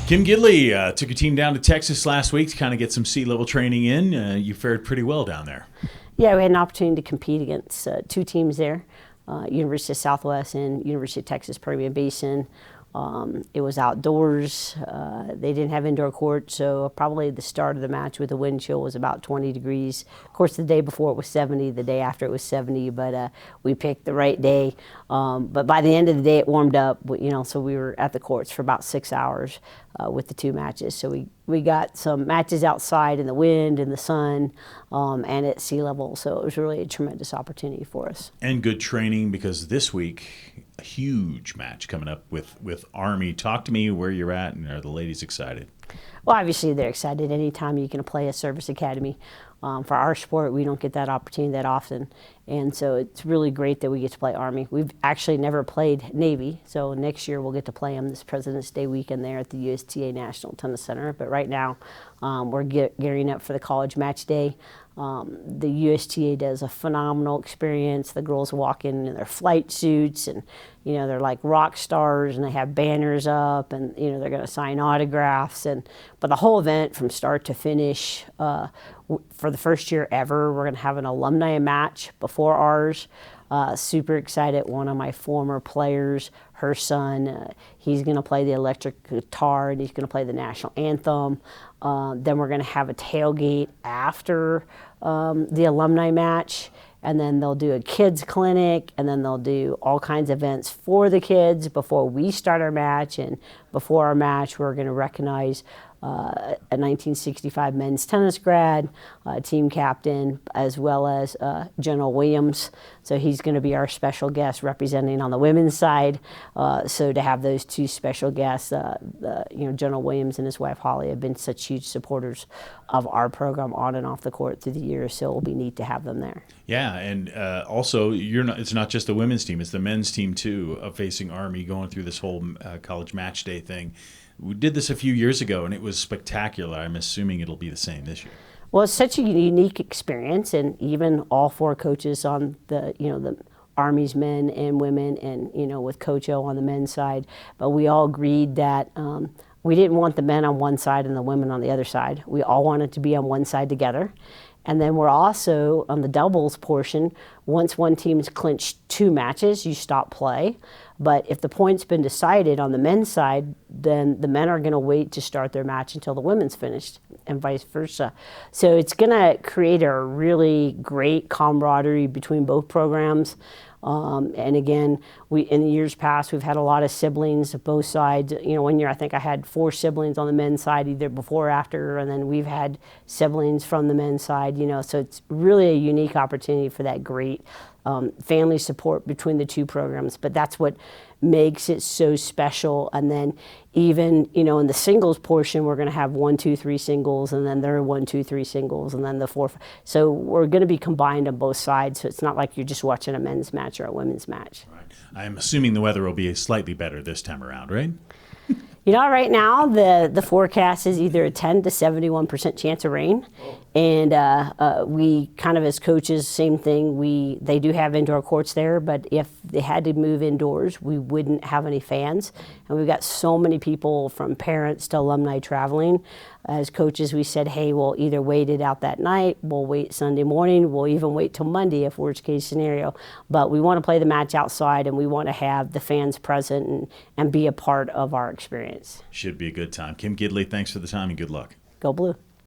Kim Gidley took your team down to Texas last week to kind of get some sea level training in. You fared pretty well down there. Yeah, we had an opportunity to compete against two teams there, University of Southwest and University of Texas Permian Basin. It was outdoors. They didn't have indoor court, so probably the start of the match with the wind chill was about 20 degrees. Of course, the day before it was 70, the day after it was 70, but we picked the right day. But by the end of the day, it warmed up, so we were at the courts for about 6 hours with the two matches. So we got some matches outside in the wind and the sun and at sea level, so it was really a tremendous opportunity for us. And good training, because this week, a huge match coming up with Army. Talk to me where you're at, and are the ladies excited? Well, obviously they're excited anytime you can play a service academy. For our sport, we don't get that opportunity that often, and so it's really great that we get to play Army. We've actually never played Navy, so next year we'll get to play them this President's Day weekend there at the USTA National Tennis Center. But right now, we're gearing up for the college match day. The USTA does a phenomenal experience. The girls walk in their flight suits, and they're like rock stars, and they have banners up, and they're going to sign autographs, but the whole event from start to finish. For the first year ever, we're going to have an alumni match before ours. Super excited. One of my former players, her son, he's going to play the electric guitar, and he's going to play the national anthem. Then we're going to have a tailgate after the alumni match, and then they'll do a kids clinic, and then they'll do all kinds of events for the kids before we start our match. And before our match, we're going to recognize a 1965 men's tennis grad, team captain, as well as General Williams. So he's going to be our special guest representing on the women's side. So to have those two special guests, General Williams and his wife Holly have been such huge supporters of our program on and off the court through the years. So it'll be neat to have them there. Yeah, and also it's not just the women's team; it's the men's team too, facing Army, going through this whole college match day thing. We did this a few years ago, and it was spectacular. I'm assuming it'll be the same this year. Well, it's such a unique experience, and even all four coaches on the Army's men and women, and with Coach O on the men's side, but we all agreed that we didn't want the men on one side and the women on the other side. We all wanted to be on one side together. And then we're also, on the doubles portion, once one team's clinched two matches, you stop play. But if the point's been decided on the men's side, then the men are going to wait to start their match until the women's finished, and vice versa. So it's going to create a really great camaraderie between both programs. And again, in the years past, we've had a lot of siblings of both sides. One year I think I had 4 siblings on the men's side, either before or after, and then we've had siblings from the men's side. So it's really a unique opportunity for that great family support between the two programs. But that's what makes it so special. And then even, in the singles portion, we're going to have 1, 2, 3 singles, and then there are 1, 2, 3 singles, and then the 4. So we're going to be combined on both sides. So it's not like you're just watching a men's match or a women's match. Right. I'm assuming the weather will be slightly better this time around, right? Right now the forecast is either a 10 to 71% chance of rain. And we kind of, as coaches, same thing. They do have indoor courts there, but if they had to move indoors, we wouldn't have any fans. And we've got so many people, from parents to alumni, traveling. As coaches, we said, hey, we'll either wait it out that night, we'll wait Sunday morning, we'll even wait till Monday if worst case scenario. But we want to play the match outside, and we want to have the fans present and be a part of our experience. Should be a good time. Kim Gidley, thanks for the time and good luck. Go Blue.